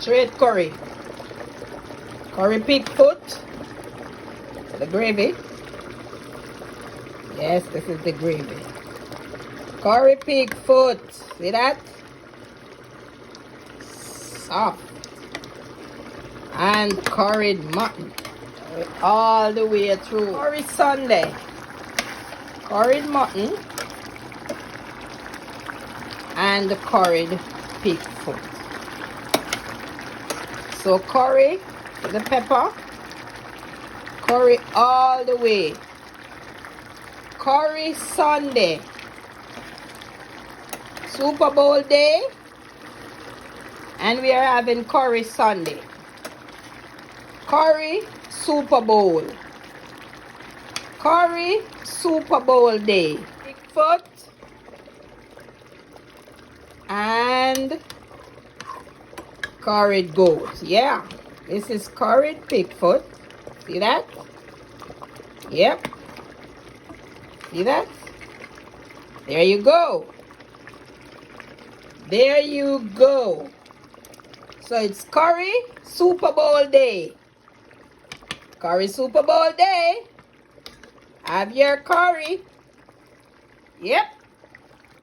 straight curry. Curry pig foot. The gravy. Yes, this is the gravy. Curry pig foot. See that? Soft. And curried mutton. All the way through. Curry Sunday. Curried mutton. And the curried pig foot. So curry, the pepper. Curry all the way. Curry Sunday. Super Bowl day. And we are having curry Sunday. Curry Super Bowl. Curry Super Bowl day. Bigfoot. And curried goat. Yeah. This is curried pig foot. See that? Yep. See that? There you go. There you go. So it's curry Super Bowl day. Curry Super Bowl day. Have your curry. Yep.